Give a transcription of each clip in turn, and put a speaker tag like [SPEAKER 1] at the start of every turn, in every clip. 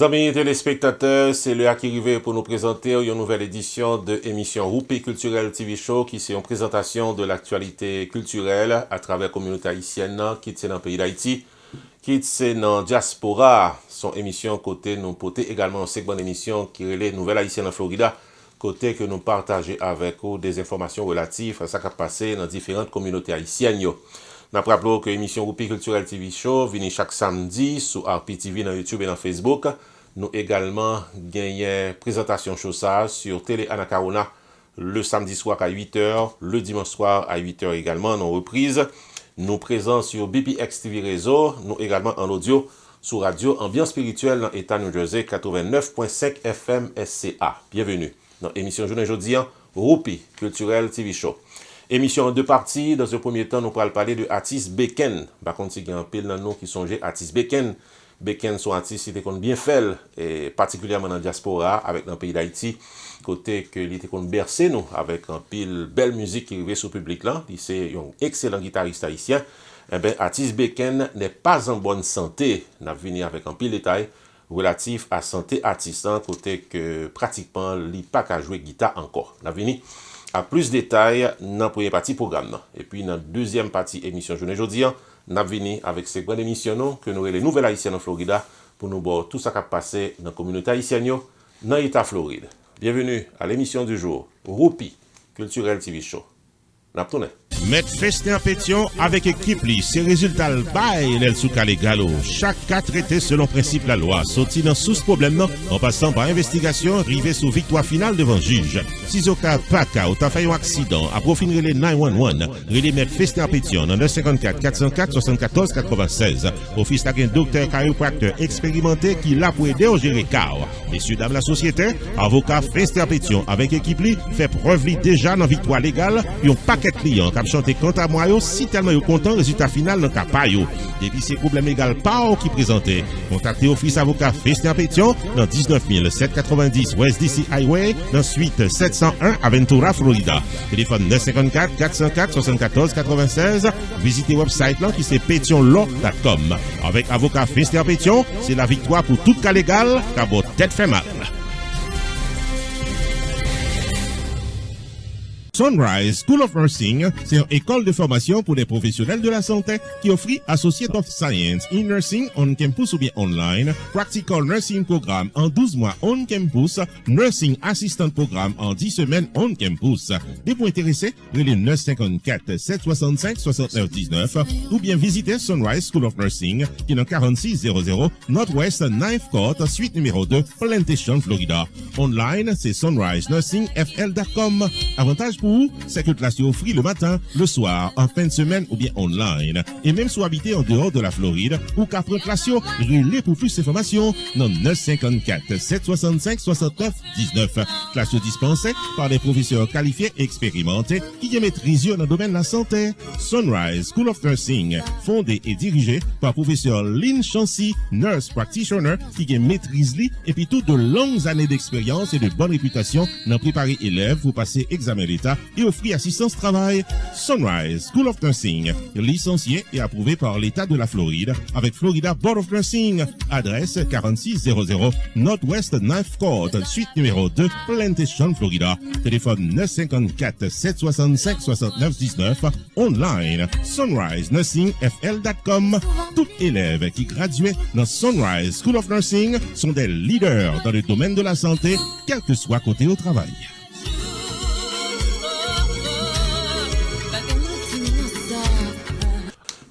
[SPEAKER 1] Amis téléspectateurs, c'est le qui arrivé pour nous présenter une nouvelle édition de l'émission Roupi Culturel TV Show qui c'est une présentation de l'actualité culturelle à travers la communauté haïtienne qui est dans le pays d'Haïti, qui est dans diaspora. Son émission côté nous porter également un segment d'émission qui est les nouvelles haïtiennes en Florida, côté que nous partageons avec vous des informations relatives à ce qui a passé dans différentes communautés haïtiennes. Nous rappelons que l'émission Roupi Culturel TV Show vient chaque samedi sur RPTV dans YouTube et dans Facebook. Nous également gagnons présentation Chossage sur Télé Anacarona le samedi soir à 8h, le dimanche soir à 8h également en reprise. Nous présents sur BPX TV Réseau, nous également en audio sur Radio Ambiance Spirituelle dans l'État New Jersey 89.5 FM SCA. Bienvenue dans l'émission journée aujourd'hui, Roupi Culturel TV Show. Émission en deux parties. Dans un premier temps, nous allons parler de artiste Beken. Par contre, il y a un pile dans nous qui songeait artiste Beken. Beken sont artistes qui étaient bien fait, et particulièrement dans la diaspora, avec dans le pays d'Haïti, côté que il était bercé nous avec un pile belle musique qui arrivait sur le public là. Il c'est un excellent guitariste haïtien. Eh bien, artiste Beken n'est pas en bonne santé. Nous avons venu avec un pile détail relatif à santé artiste, côté que pratiquement il n'a pas qu'à jouer guitare encore. Nous avons venu à plus de détails dans la première partie programme. Et puis dans la deuxième partie émission journée aujourd'hui, nous avons venu avec ces grandes émissions que nous avons les nouvelles haïtiennes en Florida pour nous voir tout ce qui a passé dans la communauté haïtienne dans l'État Floride. Bienvenue à l'émission du jour, Roupi Culturel TV Show. Naptoune.
[SPEAKER 2] Mettre Festin Pétion avec équipe li, c'est résultat le bail l'el sous calé galo. Chaque cas traité selon principe la loi, sorti dans sous problème non, en passant par investigation, arrivé sous victoire finale devant juge. Si au cas pas cas ou t'as fait un accident, à profil les 911, relais mettre Festin Pétion dans 954 404 74 96. Office la docteur chiropracteur expérimenté qui l'a pour aider au gérer cas. Messieurs dames la société, avocat Festin Pétion avec équipe li, fait preuve li déjà dans victoire légale, yon paquet client qui chanté quant à moi, si tellement content, résultat final dans cas pas yo. Depuis ces problèmes légaux pas qui présenté, contactez office avocat Festin Pétion dans 19 790 West DC Highway, dans suite 701 Aventura, Florida. Téléphone 954 404 74 96. Visitez website là qui c'est pétionlaw.com. Avec avocat Festin Pétion, c'est la victoire pour tout cas légal, car votre tête fait mal. Sunrise School of Nursing, c'est une école de formation pour les professionnels de la santé qui offre Associate of Science in Nursing on campus ou bien online, Practical Nursing Programme en 12 mois on campus, Nursing Assistant Programme en 10 semaines on campus. Des points intéressés, relais 954 765 69 19 ou bien visitez Sunrise School of Nursing qui est dans 4600 Northwest 9th Court, suite numéro 2, Plantation, Florida. Online, c'est sunrisenursingfl.com. Avantage pour vous, c'est que classe est offerte le matin, le soir, en fin de semaine ou bien online. Et même si habité en dehors de la Floride ou qu'à prendre classe, relais pour plus d'informations dans 954 765 69 19. Classe dispensée par des professeurs qualifiés et expérimentés qui maîtrisent dans le domaine de la santé. Sunrise School of Nursing, fondé et dirigé par professeur Lynn Chancy, nurse practitioner qui maîtrise et puis toutes de longues années d'expérience et de bonne réputation dans préparer élèves pour passer examen d'État et offrir assistance travail. Sunrise School of Nursing, licencié et approuvé par l'État de la Floride avec Florida Board of Nursing. Adresse 4600 Northwest 9th Court, suite numéro 2, Plantation, Florida. Téléphone 954 765 69 19. Online, sunrisenursingfl.com. Tout élève qui graduait dans Sunrise School of Nursing sont des leaders dans le domaine de la santé, quel que soit côté au travail.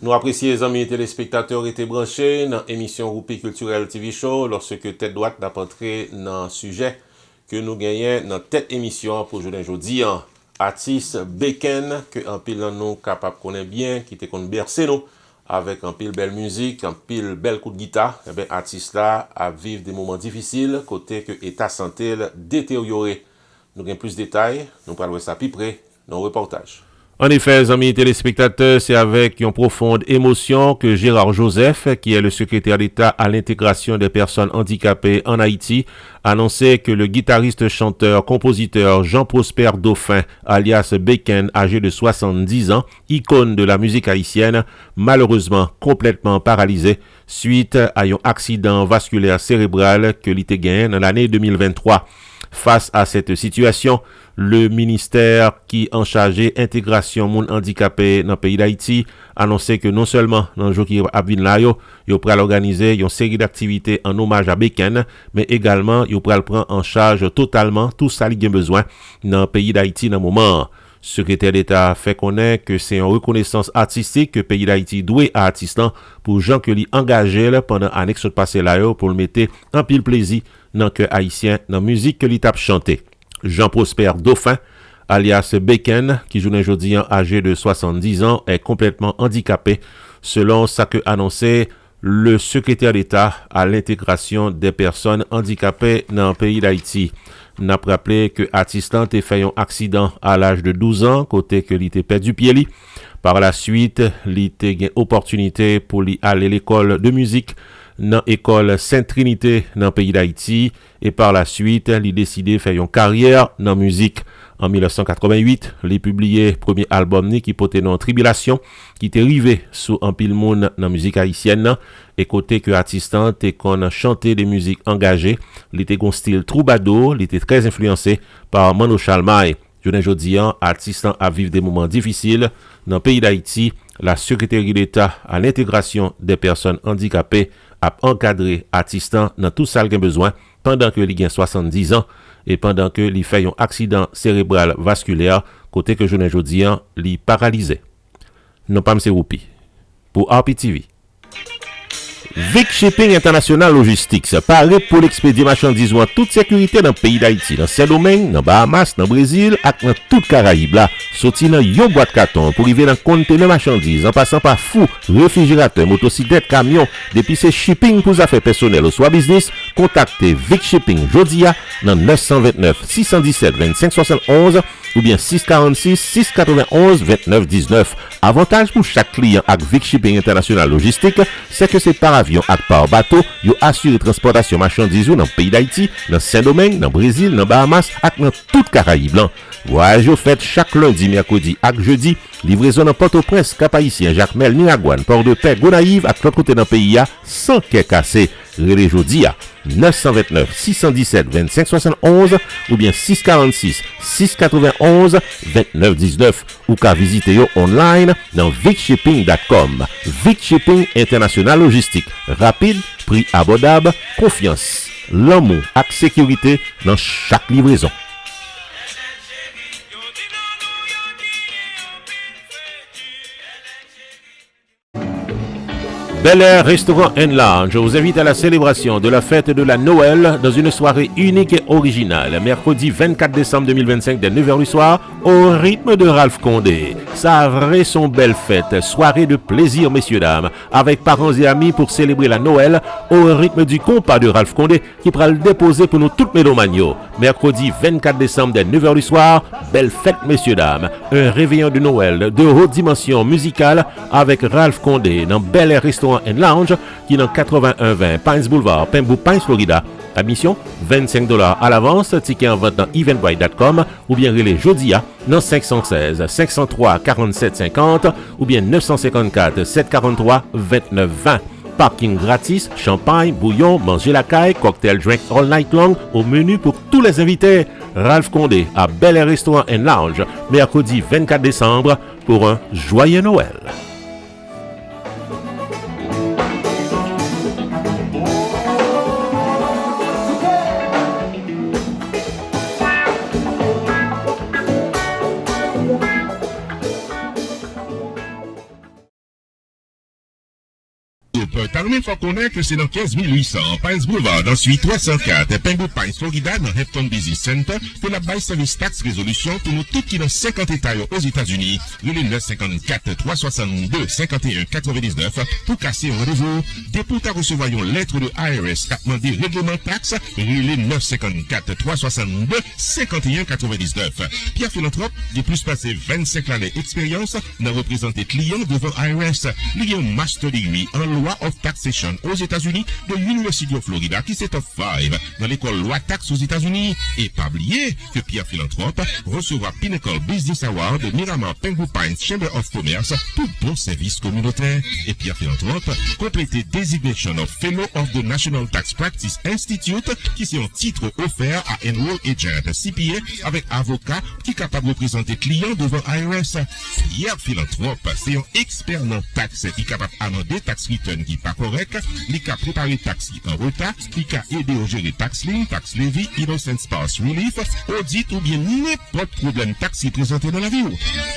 [SPEAKER 1] Nous apprécions les amis téléspectateurs étaient branchés dans l'émission Roupi Culturel TV Show lorsque tête droite n'a pas entré dans le sujet que nous gagnons dans tête émission pour aujourd'hui. Artiste Beken que un pile nous capable connaît bien qui était qu'on bercer nous avec un pile belle musique, un pile belle coup de guitare. Et bien artiste là a vivre des moments difficiles côté que état santé détérioré. Nous avons plus de détails, nous parlons ça plus près dans le reportage. En effet, amis téléspectateurs, c'est avec une profonde émotion que Gérard Joseph, qui est le secrétaire d'État à l'intégration des personnes handicapées en Haïti, annonçait que le guitariste, chanteur, compositeur Jean-Prosper Dauphin, alias Beken, âgé de 70 ans, icône de la musique haïtienne, malheureusement complètement paralysé suite à un accident vasculaire cérébral que l'ité gagné dans l'année 2023. Face à cette situation, le ministère qui en chargé intégration moun handicapé dans le pays d'Haïti annonçait que non seulement dans le jour qui a venu là, yo pral organiser une série d'activités en hommage à Beken, mais également yo pral prendre en charge totalement tout ça li gen besoin dans le pays d'Haïti dans le moment. Secrétaire d'État fait connaître que c'est une reconnaissance artistique que le pays d'Haïti doit à artistes pour gens que li engagé pendant l'année qui passé là pour le mettre en pile plaisir dans le haïtien dans la musique que li tap chanté. Jean-Prosper Dauphin, alias Beken, qui joue aujourd'hui âgé de 70 ans, est complètement handicapé, selon ce que annonçait le secrétaire d'État à l'intégration des personnes handicapées dans le pays d'Haïti. N'a rappelé que l'artiste a fait un accident à l'âge de 12 ans, côté que il était perdu pied li. Par la suite, il a eu opportunité pour lui aller à l'école de musique dans l'école Sainte-Trinité dans le pays d'Haïti et par la suite, il a décidé de faire une carrière dans la musique. En 1988, il a publié le premier album qui portait dans Tribulation, qui était arrivé sous un pile monde dans la musique haïtienne et côté que l'artiste était qu'on chanté des musiques engagées, il était un style troubadour, il était très influencé par Mano Chalmay. Aujourd'hui, l'artiste a vécu des moments difficiles dans le pays d'Haïti. La Secrétaire d'État à l'intégration des personnes handicapées a encadré l'artiste dans tout ça qu'il a besoin pendant que il a 70 ans et pendant que il fait un accident cérébral vasculaire côté que aujourd'hui il paralysé. Non pas M. Roupi. Pour RPTV. Vic Shipping International Logistics paraît pour l'expédier marchandises en toute sécurité dans le pays d'Haïti, dans Saint-Domingue, dans Bahamas, dans Brésil et dans toute Caraïbe là. Sorti dans yon boîte carton pour arriver dans conteneur marchandises en passant par fou, réfrigérateur, motocyclette, camion, depuis ces shipping pour affaires personnelles ou soit business, contactez Vic Shipping Jodia dans 929 617 25 71 ou bien 646 691 29 19. Avantage pour chaque client avec Vic Shipping International Logistique, c'est que c'est par avion et par bateau, yo assure transportation marchandises dans le pays d'Haïti, dans Saint-Domingue, dans Brésil, dans Bahamas et dans toute Caraïbe. Voyage fait chaque lundi, mercredi et jeudi. Livraison dans Port-au-Prince, Cap-Haïtien, Jacmel, Niragouane, Port-de-Paix, Gonaïve et l'autre côté dans le pays sans qu'est cassé. Relais jeudi à 929 617 25 71 ou bien 646 691 29 19 ou qu'à visiter online dans vicshipping.com. Vic Shipping International Logistique. Rapide, prix abordable, confiance, l'amour et sécurité dans chaque livraison. Bel Air Restaurant and Lounge vous invite à la célébration de la fête de la Noël dans une soirée unique et originale, mercredi 24 décembre 2025 dès 9h du soir, au rythme de Ralph Condé. Ça vraie son belle fête, soirée de plaisir messieurs dames, avec parents et amis pour célébrer la Noël au rythme du compas de Ralph Condé qui pourra le déposer pour nous toutes mélomanio. Mercredi 24 décembre dès 9h du soir, belle fête messieurs dames, un réveillon de Noël de haute dimension musicale avec Ralph Condé dans Bel Air Restaurant and Lounge qui est dans 8120 Pines Boulevard, Pembroke Pines, Florida. Admission $25 à l'avance, ticket en vente dans eventbrite.com ou bien relais Jodia dans 516 503 47 50 ou bien 954 743 29 20. Parking gratis, champagne, bouillon, manger la caille, cocktail drink all night long au menu pour tous les invités. Ralph Condé à Bel Air Restaurant and Lounge, mercredi 24 décembre pour un joyeux Noël.
[SPEAKER 2] Group, t'as même faut connaître que c'est dans 15800 Pines Boulevard, dans suite 304, Penwood Pines, Florida, dans Hampton Business Center, pour la bail service tax résolution pour nous tous qui dans 50 États aux États-Unis. Le 954 362 51 99 pour casser un rendez-vous. Dès pour ta recevoir une lettre de IRS qui a demandé règlement taxe, le 954 362 51 99. Pierre Philanthrope, de plus passé 25 années d'expérience, n'a représenté clients devant IRS. Il y a un master degree en loi of taxation aux États-Unis de l'University of Florida qui s'est top 5 dans l'école loi taxe aux États-Unis. Et pas oublier que Pierre Philanthrope recevra Pinnacle Business Award de Miramar Penwood Pines Chamber of Commerce pour bon service communautaire. Et Pierre Philanthrope complété Designation of Fellow of the National Tax Practice Institute qui c'est un titre offert à Enroll Agent CPA avec avocat qui est capable de représenter client devant IRS. Pierre Philanthrope, c'est un expert dans taxe qui est capable d'amender tax return qui n'est pas correct, qui a préparé taxe en retard, qui a aidé à gérer tax lien, tax levy, innocent spouse relief, audit ou bien n'importe problème taxe qui est présenté dans la vie.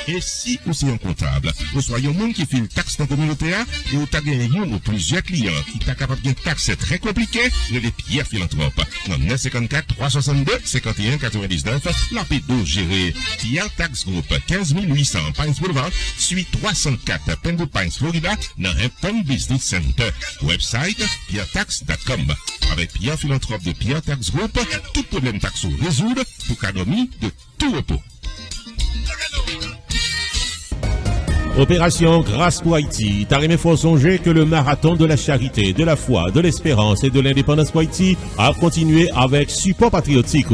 [SPEAKER 2] Et si vous êtes un comptable, vous soyez un monde qui fait une taxe dans la communauté et vous avez gagné ou plusieurs clients qui sont capables de taxe très compliqué, je les Pierre Philanthrope. Dans 954 362 51 99, la P12 gérée. Pierre Tax Group, 15800 Pines Boulevard, suite 304 Penwood Pines, Florida, dans Hampton Business Center. Website, pierretax.com. Avec Pierre Philanthrope de Pierre Tax Group, tout problème taxo résoudre pour économie de tout repos.
[SPEAKER 3] Opération Grâce pour Haïti. Tarimé faut songer que le marathon de la charité, de la foi, de l'espérance et de l'indépendance pour Haïti a continué avec support patriotique.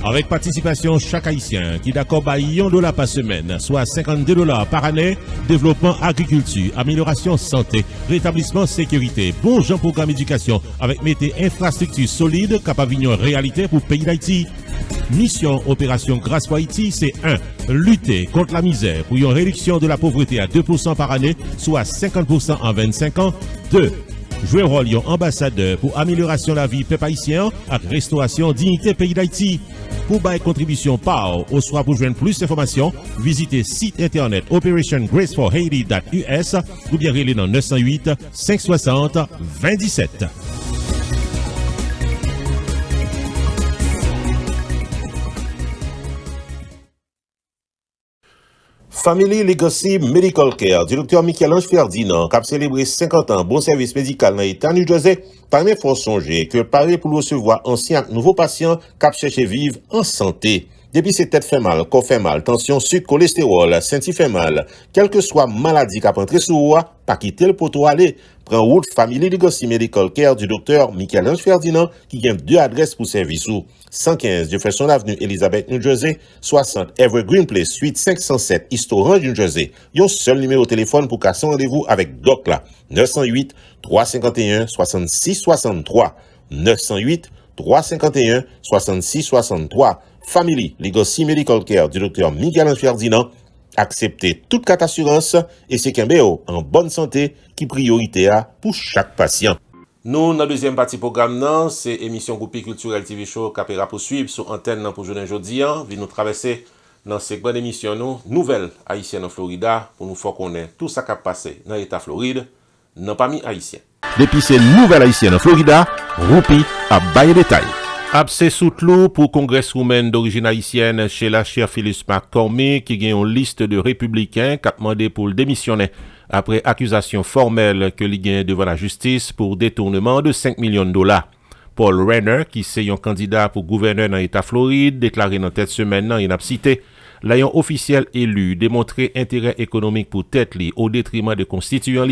[SPEAKER 3] Avec participation chaque Haïtien qui d'accord $1 par semaine, soit $52 par année, développement agriculture, amélioration santé, rétablissement sécurité, bon genre programme éducation avec mettez infrastructure solide capable de réalité pour le pays d'Haïti. Mission Opération Grâce pour Haïti, c'est 1. Lutter contre la misère pour une réduction de la pauvreté à 2% par année, soit 50% en 25 ans. 2. Jouer rôle ambassadeur pour amélioration de la vie peuple haïtien avec restauration dignité pays d'Haïti. Pour bailler contribution par ou soit pour joindre plus d'informations, visitez site internet operationgraceforhaiti.us ou bien relais dans 908 560 2017.
[SPEAKER 1] Family Legacy Medical Care, du Dr. Michel-Ange Ferdinand, qui a célébré 50 ans bon service médical dans l'État New Jersey, parmi faut songer que paré pour recevoir anciens nouveaux patients qui cherchent vivre en santé. Depuis ses têtes fait mal, corps fait mal, tension, sucre, cholestérol, senti fait mal, quelle que soit maladie qui a rentré sous moi, pas quitter le poteau aller. Prends route Family Legacy Medical Care du Dr. Michel-Ange Ferdinand qui gagne 2 adresses pour service ou 115 Jefferson Avenue, Elizabeth, New Jersey, 60 Evergreen Place, suite 507 East Orange, New Jersey. Yon seul numéro de téléphone pour casser rendez-vous avec Doc là. 908 351 66 63. 908 351 66 63. Family Legacy Medical Care du Dr. Michel-Ange Ferdinand. Acceptez toute carte assurance et c'est qu'un BO en bonne santé qui priorité a pour chaque patient. Nous, dans la deuxième partie programme, c'est émission Groupie Culturel TV Show qui a poursuivre sur antenne pour journée aujourd'hui. Vi nous traverser dans cette bonne émission, nous, nouvelle haïtienne en Florida, pour nous faire connaître tout ça qui a passé dans l'État Floride, non pas mis haïtien.
[SPEAKER 2] Depuis ces nouvelles haïtiennes en Florida, Groupie a baillé détail.
[SPEAKER 3] Abse soutlou pour congresswoman d'origine haïtienne chez la chère Phyllis McCormick qui gagne une liste de républicains qui a demandé pour le démissionner après accusation formelle que li gagne devant la justice pour détournement de $5 millions. Paul Rayner, qui c'est un candidat pour gouverneur dans l'État Floride, déclaré dans cette semaine dans une cité, l'ayant officiel élu démontré intérêt économique pour tête li au détriment de constituants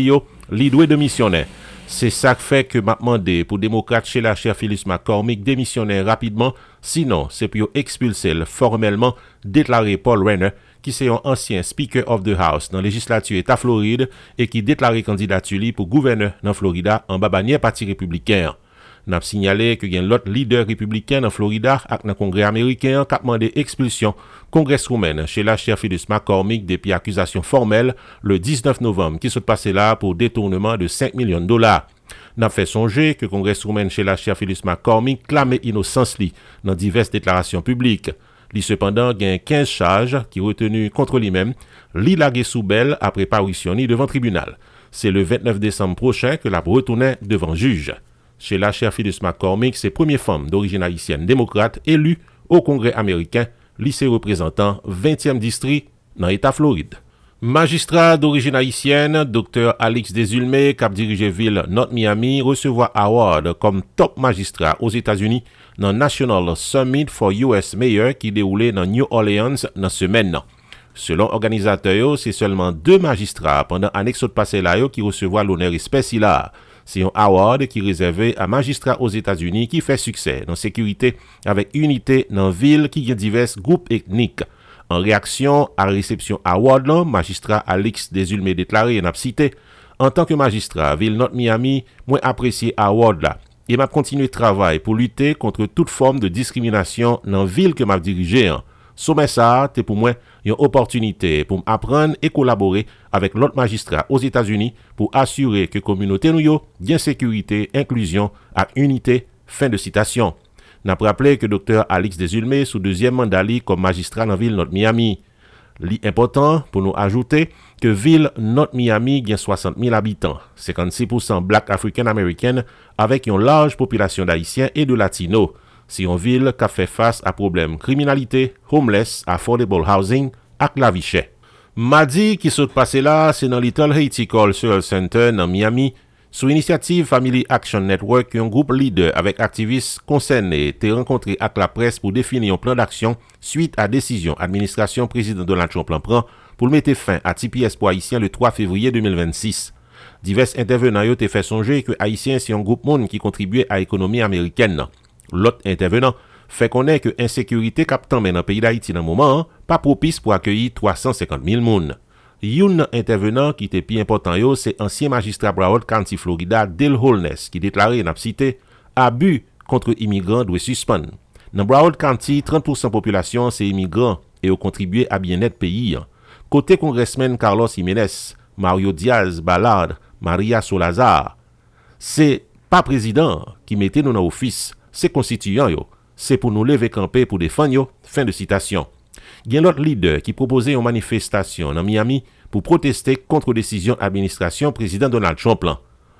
[SPEAKER 3] li doit démissionner. C'est ça qui fait que m'a demandé pour démocrate chez la chère Phyllis McCormick démissionner rapidement, sinon c'est pour expulser formellement, déclaré Paul Rayner, qui c'est un ancien Speaker of the House dans la législature État Floride et qui déclaré candidature pour gouverneur dans Florida en babanier parti républicain. N'a signalé que y a l'autre leader républicain dans Florida avec le Congrès américain qui a demandé expulsion congresswoman chez la chère Phyllis McCormick depuis accusation formelle le 19 novembre qui s'est passé là pour détournement de $5 millions. N'a fait songer que congresswoman chez la chère Phyllis McCormick clamait innocence li dans diverses déclarations publiques. Li cependant gagne 15 charges qui retenues contre lui-même, li lagué sous belle après parution devant tribunal. C'est le 29 décembre prochain que la retournait devant juge. Sheila Phyllis McCormick, c'est première femme d'origine haïtienne démocrate élue au Congrès américain, lycée représentant 20e district dans l'État Floride. Magistrat d'origine haïtienne, Dr. Alix Desulmé, qui a dirigé ville North Miami, recevoir award comme top magistrat aux États-Unis dans National Summit for US Mayor qui déroulait dans New Orleans dans semaine. Selon organisateur, c'est seulement 2 magistrats pendant l'année passée là qui recevoir l'honneur spécial. C'est un award qui est réservé à magistrats aux États-Unis qui fait succès dans sécurité avec unité dans ville qui a divers groupes ethniques. En réaction à la réception award, magistrat Alix Desulmé déclaré en cité en tant que magistrat ville North Miami, moi apprécié award là. Et m'a continué travail pour lutter contre toute forme de discrimination dans ville que m'a dirigé. Sommet ça, c'est pour moi une opportunité pour apprendre et collaborer avec l'autre magistrat aux États-Unis pour assurer que la communauté nous bien sécurité, inclusion et unité. Fin de citation. N'a rappelé que Dr. Alix Desulmé sous deuxième mandat comme magistrat dans la ville North Miami. L'important pour nous ajouter que ville North Miami a 60 000 habitants, 56% black africain-américaine avec une large population d'Haïtiens et de Latinos. C'est une ville qui a fait face à problèmes criminalité, homeless, affordable housing et la vie chère. Mardi qui s'est passé là, c'est dans Little Haiti Cultural Center dans Miami, sous initiative Family Action Network, un groupe leader avec activistes concernés été rencontré avec la presse pour définir un plan d'action suite à décision administration président Donald Trump prend pour mettre fin à TPS pour Haïtiens le 3 février 2026. Divers intervenants ont fait songer que Haïtiens c'est un groupe monde qui contribue à l'économie américaine. L'autre intervenant fait connaître que l'insécurité captant dans le pays d'Haïti dans le moment pas propice pour accueillir 350 000 personnes. Un intervenant qui était plus important, c'est ancien magistrat Broward County, Florida, Dale Holness, qui déclarait dans cité abus contre immigrants doit suspendre. Dans Broward County, 30% de la population c'est immigrants et ont contribué à bien-être pays. Côté congressman Carlos Jiménez, Mario Diaz Balard, Maria Solazar, c'est pas président qui mettait nous dans office, c'est constituant c'est pour nous lever camper pour défendre fin de citation. Il y a l'autre leader qui proposait une manifestation dans Miami pour protester contre décision administration président Donald Trump.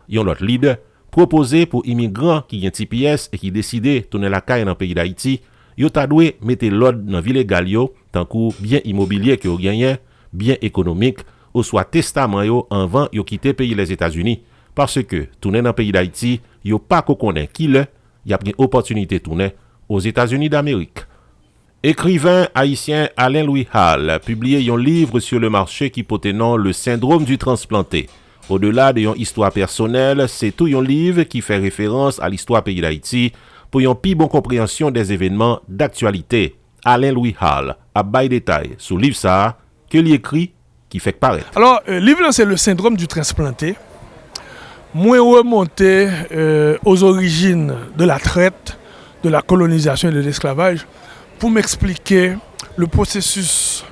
[SPEAKER 3] Il y a l'autre leader proposé pour immigrants qui ont TPS et qui décident de tourner la caille dans le pays d'Haïti, ils ont dû mettre l'ordre dans la ville légale, tant que bien immobilier que gagné, bien économique, ou soit testament en vent yo quitter pays les États-Unis parce que tourner dans le pays d'Haïti, yo pas qu'on connaît qui le, y a une opportunité de tourner aux États-Unis d'Amérique. Écrivain haïtien Alain Louis Hall publié un livre sur le marché qui porte nom Le syndrome du transplanté. Au-delà d'une histoire personnelle, c'est tout un livre qui fait référence à l'histoire pays d'Haïti pour une plus bonne compréhension des événements d'actualité. Alain Louis Hall a bail détail sur le livre ça que l'écrit qui fait paraître.
[SPEAKER 4] Alors, le livre c'est Le syndrome du transplanté. Moi remonté aux origines de la traite, de la colonisation et de l'esclavage, pour m'expliquer le processus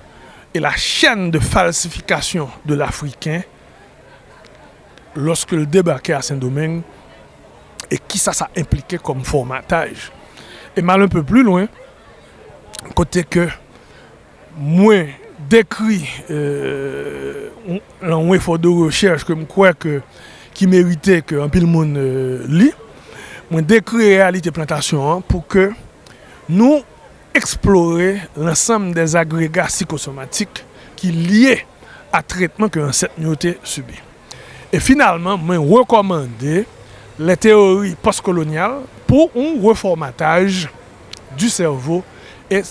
[SPEAKER 4] et la chaîne de falsification de l'Africain lorsque le débarquait à Saint-Domingue et qui ça impliquait comme formatage. Et mal un peu plus loin, côté que moi décrit un effort de recherche que je crois que qui méritait qu'un peu le monde lit, moi décrit réalité plantation pour que nous explorer l'ensemble des agrégats psychosomatiques qui liés à traitement que l'ancêtre nous a subi. Et finalement, je recommande les théories postcoloniales pour un reformatage du cerveau et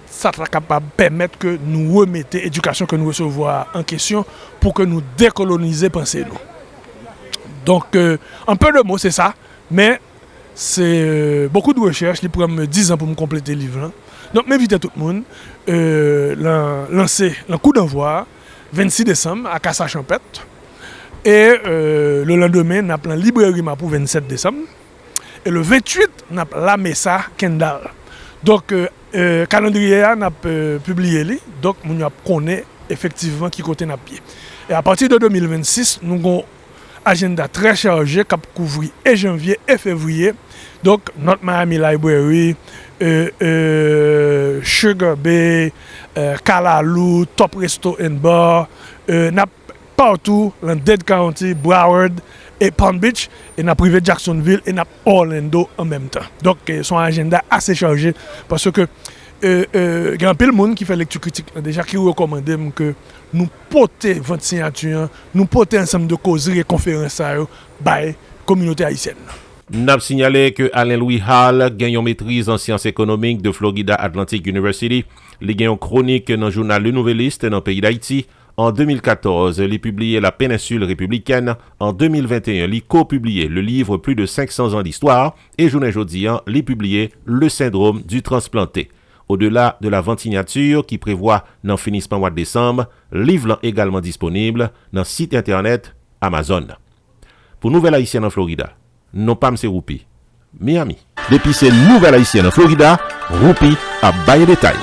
[SPEAKER 4] ça sera capable de permettre que nous remettions l'éducation que nous recevons en question pour que nous décoloniser pensée nous. Donc, un peu de mots, c'est ça, mais c'est beaucoup de recherches qui prennent 10 ans pour me compléter le livre. Donc, m'invite tout le monde lancer le coup d'envoi 26 décembre à Cassa Champêtre. Et le lendemain, nous avons la librairie pour 27 décembre. Et le 28, nous avons la Messa Kendall. Donc, le calendrier, nous avons publié. Donc, nous connaissons effectivement qui côté nous pied. Et à partir de 2026, nous avons un agenda très chargé qui couvre et janvier et février. Donc, notre Miami Library, Sugar Bay, Kalalou, Top Resto and Bar, partout dans Dade County, Broward et Palm Beach, et n'a privé Jacksonville et n'a Orlando en même temps. Donc son agenda assez chargé parce que il y a un peu de monde qui fait lecture critique déjà qui recommande que nous porter 20 signatures, nous porter ensemble de causeries et conférences à la communauté haïtienne.
[SPEAKER 3] N'a signalé que Alain Louis Hall gagne une maîtrise en sciences économiques de Florida Atlantic University. Il gagne une chronique dans le journal Le Nouvelliste dans le pays d'Haïti. En 2014, il a publié La péninsule républicaine. En 2021, il a co-publié le livre Plus de 500 ans d'histoire. Et journée jeudi, il a publié Le syndrome du transplanté. Au-delà de la vente signature qui prévoit dans le finissement mois de décembre, le livre est également disponible dans le site internet Amazon. Pour Nouvelle Haïtienne en Florida, non pas M. Roupi, Miami. Depuis ces Nouvelle Haïtienne en Florida, Roupi a baillé détail.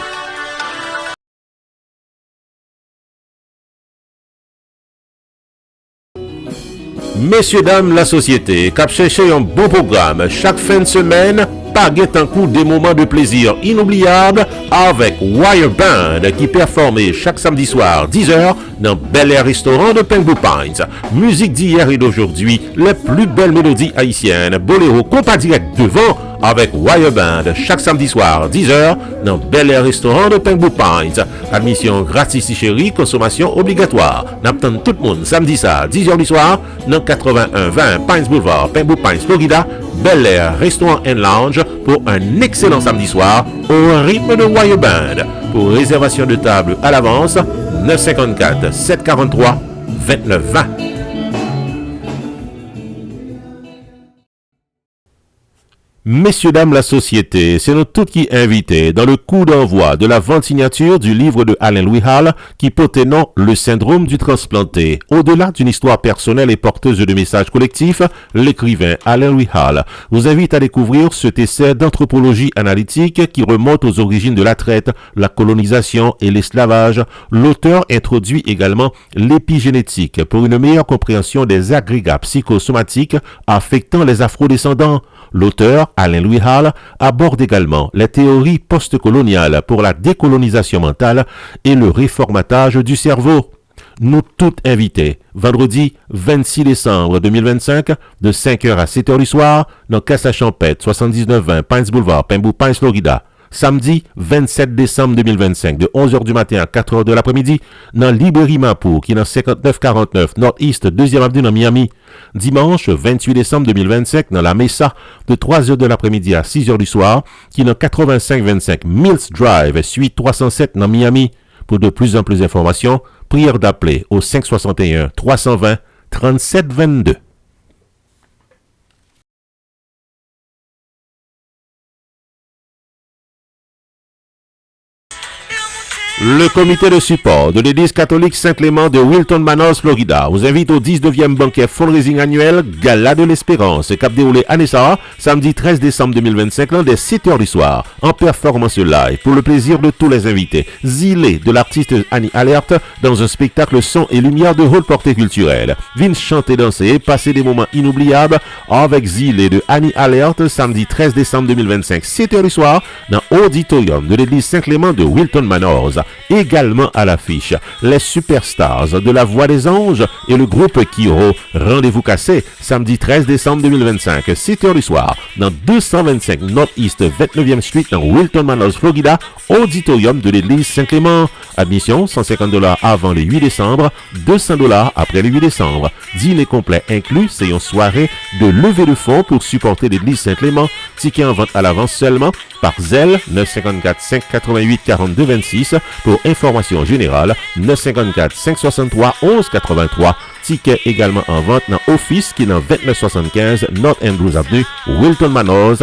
[SPEAKER 3] Messieurs, dames, la société, cap chercher un bon programme chaque fin de semaine, paguet un coup des moments de plaisir inoubliables avec Wire Band qui performait chaque samedi soir 10h dans Bel Air Restaurant de Pembroke Pines. Musique d'hier et d'aujourd'hui, les plus belles mélodies haïtiennes, boléro compas direct devant avec Wire Band chaque samedi soir 10h dans Bel Air Restaurant de Pembroke Pines. Admission gratis chérie, consommation obligatoire. N'attend tout le monde samedi ça 10h du soir dans 8120 Pines Boulevard, Pembroke Pines, Florida. Bel Air Restaurant and Lounge pour un excellent samedi soir au rythme de Wire Band. Pour réservation de table à l'avance, 954 743 2920. Messieurs, dames, la société, c'est nous tous qui invités dans le coup d'envoi de la vente signature du livre de Alain Louis Hall qui porte nom Le syndrome du transplanté. Au-delà d'une histoire personnelle et porteuse de messages collectifs, l'écrivain Alain Louis Hall vous invite à découvrir cet essai d'anthropologie analytique qui remonte aux origines de la traite, la colonisation et l'esclavage. L'auteur introduit également l'épigénétique pour une meilleure compréhension des agrégats psychosomatiques affectant les afrodescendants. L'auteur, Alain Louis Hall, aborde également les théories postcoloniales pour la décolonisation mentale et le réformatage du cerveau. Nous tous invités, vendredi 26 décembre 2025, de 5h à 7h du soir, dans Casa Champette, 7920 Pines Boulevard, Pembroke Pines, Florida. Samedi 27 décembre 2025, de 11h du matin à 4h de l'après-midi, dans Librairie Mapour, qui est dans 5949 Northeast 2e Avenue dans Miami. Dimanche 28 décembre 2025, dans la Mesa, de 3h de l'après-midi à 6h du soir, qui est dans 8525 Mills Drive, suite 307 dans Miami. Pour de plus en plus d'informations, prière d'appeler au 561 320 3722. Le comité de support de l'église catholique Saint-Clément de Wilton Manors, Florida, vous invite au 19e banquet fundraising annuel Gala de l'Espérance, cap déroulé à Nessa, samedi 13 décembre 2025, dès 7h du soir, en performance live, pour le plaisir de tous les invités. Zilé de l'artiste Annie Alert, dans un spectacle son et lumière de haute portée culturelle. Vince chanter, danser, passer des moments inoubliables avec Zilé de Annie Alert, samedi 13 décembre 2025, 7h du soir, dans l'auditorium de l'église Saint-Clément de Wilton Manors. Également à l'affiche, les superstars de la Voix des Anges et le groupe Kiro. Rendez-vous cassé, samedi 13 décembre 2025, 7h du soir, dans 225 Northeast 29e Street dans Wilton Manors, Florida, auditorium de l'église Saint-Clément. Admission, $150 avant le 8 décembre, $200 après le 8 décembre. Dîner complet inclus, c'est une soirée de levée de fonds pour supporter l'église Saint-Clément. Ticket en vente à l'avance seulement par Zelle 954 588 42 26. Pour information générale, 954 563 11 83. Ticket également en vente dans Office qui est dans 2975 North Andrews Avenue, Wilton Manors.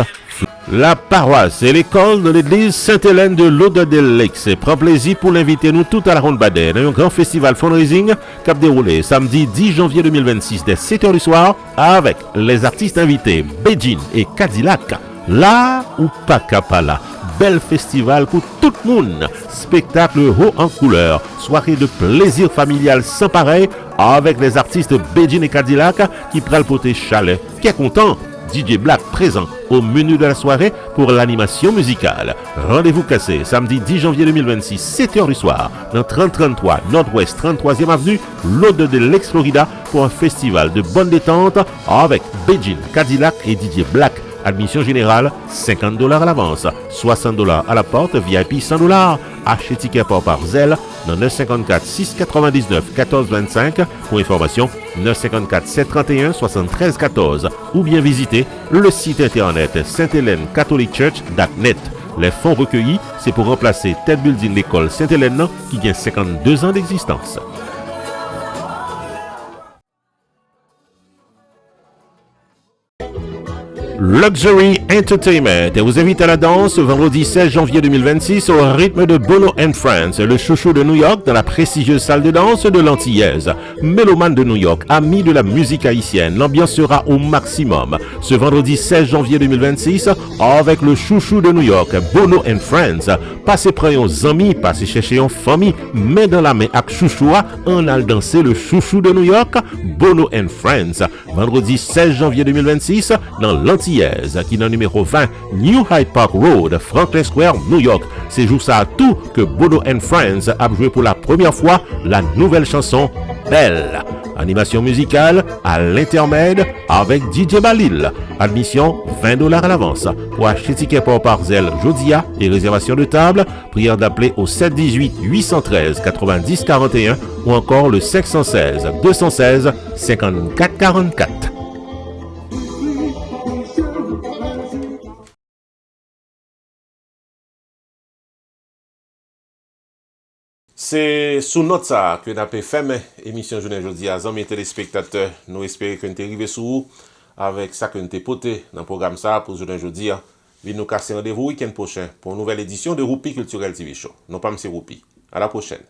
[SPEAKER 3] La paroisse et l'école de l'église Sainte-Hélène de Lauderdale-Lakes prend plaisir pour l'inviter nous tout à la Ronde Baden dans un grand festival fundraising cap déroulé samedi 10 janvier 2026 dès 7h du soir avec les artistes invités Bejin et Cadillac. Là ou pas capala. Bel festival pour tout le monde. Spectacle haut en couleur. Soirée de plaisir familial sans pareil avec les artistes Bejin et Cadillac qui prennent le poté chalet. Qui est content? DJ Black présent au menu de la soirée pour l'animation musicale. Rendez-vous cassé samedi 10 janvier 2026, 7h du soir, dans 3033 Nord-Ouest 33e Avenue, l'Ode de l'Ex-Florida, pour un festival de bonne détente avec Beijing, Cadillac et Didier Black. Admission générale, $50 à l'avance, $60 à la porte, VIP $100. Achetez ticket par Zelle dans 954 699 1425. Pour information, 954 731 73 14. Ou bien visitez le site internet sainte-hélène-catholic-church.net. Les fonds recueillis, c'est pour remplacer Ted Building l'école Sainte-Hélène qui gagne 52 ans d'existence. Luxury Entertainment vous invite à la danse vendredi 16 janvier 2026 au rythme de Bono and Friends, le chouchou de New York dans la prestigieuse salle de danse de l'Antillaise. Mélomane de New York, ami de la musique haïtienne, l'ambiance sera au maximum. Ce vendredi 16 janvier 2026 avec le chouchou de New York, Bono and Friends. Passez près aux amis, passez chercher une famille, main dans la main avec chouchoua, on a dansé le chouchou de New York, Bono and Friends. Vendredi 16 janvier 2026 dans l'Antillaise, qui est dans numéro 20 New Hyde Park Road, Franklin Square, New York. C'est juste à tout que Bono and Friends a joué pour la première fois la nouvelle chanson Belle. Animation musicale à l'intermède avec DJ Balil. Admission $20 à l'avance. Pour acheter ticket par Parzel Jodia et réservation de table, prière d'appeler au 718 813 90 41 ou encore le 516 216 54 44.
[SPEAKER 1] C'est sous note ça que nous avons fait l'émission journée aujourd'hui à amis téléspectateurs. Nous espérons que nous sommes arrivés sur vous avec ça que nous avons poté dans le programme ça pour journée aujourd'hui. Nous casser rendez-vous week-end prochain pour une nouvelle édition de Roupi Culturel TV Show. Non pas M. Roupi. À la prochaine.